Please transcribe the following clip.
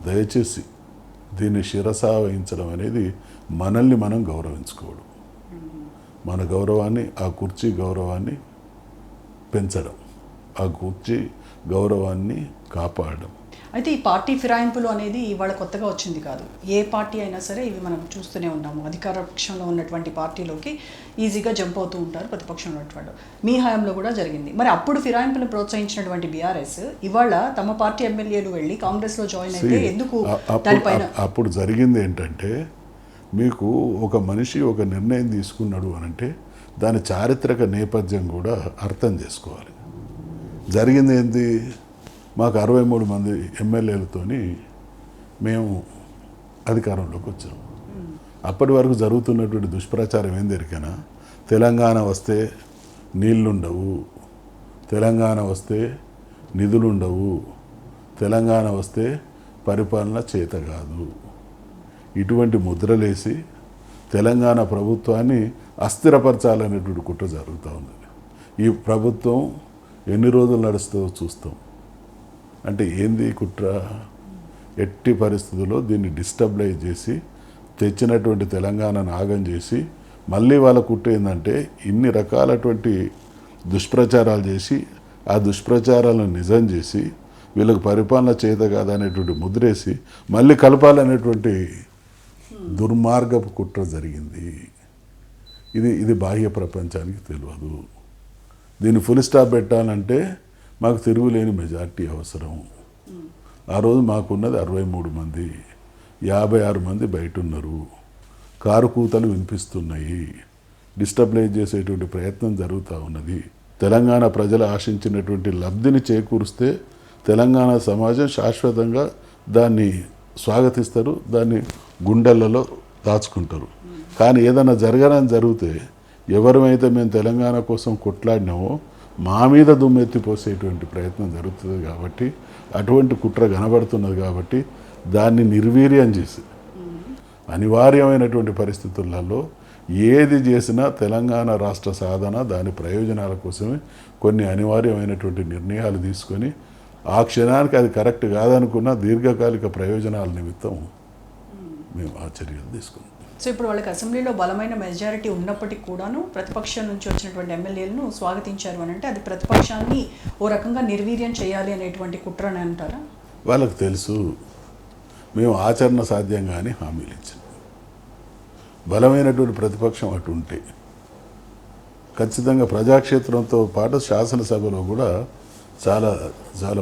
దయచేసి దీన్ని శిరస వహించడం అనేది మనల్ని మనం గౌరవించుకోవడం, మన గౌరవాన్ని, ఆ కుర్చీ గౌరవాన్ని పెంచడం, ఆ కుర్చీ గౌరవాన్ని కాపాడడం. అయితే ఈ పార్టీ ఫిరాయింపులు అనేది ఇవాళ కొత్తగా వచ్చింది కాదు. ఏ పార్టీ అయినా సరే ఇవి మనం చూస్తూనే ఉన్నాము. అధికార పక్షంలో ఉన్నటువంటి పార్టీలోకి ఈజీగా జంప్ అవుతూ ఉంటారు ప్రతిపక్షంలో ఉన్నటువంటి. మీ హయాంలో కూడా జరిగింది. మరి అప్పుడు ఫిరాయింపులను ప్రోత్సహించినటువంటి బీఆర్ఎస్ ఇవాళ తమ పార్టీ ఎమ్మెల్యేలు వెళ్ళి కాంగ్రెస్లో జాయిన్ అయితే ఎందుకు దానిపైన? అప్పుడు జరిగింది ఏంటంటే, మీకు ఒక మనిషి ఒక నిర్ణయం తీసుకున్నాడు అనంటే దాని చారిత్రక నేపథ్యం కూడా అర్థం చేసుకోవాలి. జరిగింది ఏంటి? మాకు 63 మంది ఎమ్మెల్యేలతోని మేము అధికారంలోకి వచ్చాము. అప్పటి వరకు జరుగుతున్నటువంటి దుష్ప్రచారం ఏం దొరికినా, తెలంగాణ వస్తే నీళ్లుండవు, తెలంగాణ వస్తే నిధులుండవు, తెలంగాణ వస్తే పరిపాలన చేత కాదు, ఇటువంటి ముద్రలేసి తెలంగాణ ప్రభుత్వాన్ని అస్థిరపరచాలనేటువంటి కుట్ర జరుగుతూ ఉంది. ఈ ప్రభుత్వం ఎన్ని రోజులు నడుస్తుందో చూస్తాం. అంటే ఏంది కుట్ర? ఎట్టి పరిస్థితుల్లో దీన్ని డిస్టర్బలైజ్ చేసి తెచ్చినటువంటి తెలంగాణను ఆగం చేసి మళ్ళీ వాళ్ళ కుట్ర ఏంటంటే ఇన్ని రకాలటువంటి దుష్ప్రచారాలు చేసి ఆ దుష్ప్రచారాలను నిజం చేసి వీళ్ళకి పరిపాలన చేత కాదనేటువంటి ముద్రేసి మళ్ళీ కలపాలనేటువంటి దుర్మార్గపు కుట్ర జరిగింది. ఇది బాహ్య ప్రపంచానికి తెలియదు. దీన్ని ఫుల్ స్టాప్ పెట్టాలంటే మాకు తిరుగులేని మెజార్టీ అవసరం. ఆ రోజు మాకున్నది 63 మంది, 56 మంది బయట ఉన్నారు. కారు కూతలు వినిపిస్తున్నాయి, డిస్టర్బలైజ్ చేసేటువంటి ప్రయత్నం జరుగుతూ ఉన్నది. తెలంగాణ ప్రజలు ఆశించినటువంటి లబ్ధిని చేకూరిస్తే తెలంగాణ సమాజం శాశ్వతంగా దాన్ని స్వాగతిస్తారు, దాన్ని గుండెలలో దాచుకుంటారు. కానీ ఏదైనా జరగని జరిగితే ఎవరమైతే మేము తెలంగాణ కోసం కొట్లాడినామో మా మీద దుమ్మెత్తిపోసేటువంటి ప్రయత్నం జరుగుతుంది. కాబట్టి అటువంటి కుట్ర కనబడుతున్నది. కాబట్టి దాన్ని నిర్వీర్యం చేసి అనివార్యమైనటువంటి పరిస్థితులలో ఏది చేసినా తెలంగాణ రాష్ట్ర సాధన, దాని ప్రయోజనాల కోసమే కొన్ని అనివార్యమైనటువంటి నిర్ణయాలు తీసుకొని ఆ క్షణానికి అది కరెక్ట్ కాదనుకున్న దీర్ఘకాలిక ప్రయోజనాల నిమిత్తం మేము ఆ చర్యలు తీసుకున్నాం. సో ఇప్పుడు వాళ్ళకి అసెంబ్లీలో బలమైన మెజారిటీ ఉన్నప్పటికీ కూడాను ప్రతిపక్షం నుంచి వచ్చినటువంటి ఎమ్మెల్యేలను స్వాగతించారు అని అంటే అది ప్రతిపక్షాన్ని ఓ రకంగా నిర్వీర్యం చేయాలి అనేటువంటి కుట్ర అని అంటారా? వాళ్ళకు తెలుసు మేము ఆచరణ సాధ్యంగానే హామీలు ఇచ్చాం. బలమైనటువంటి ప్రతిపక్షం అటు ఉంటే ఖచ్చితంగా ప్రజాక్షేత్రంతో పాటు శాసనసభలో కూడా చాలా చాలా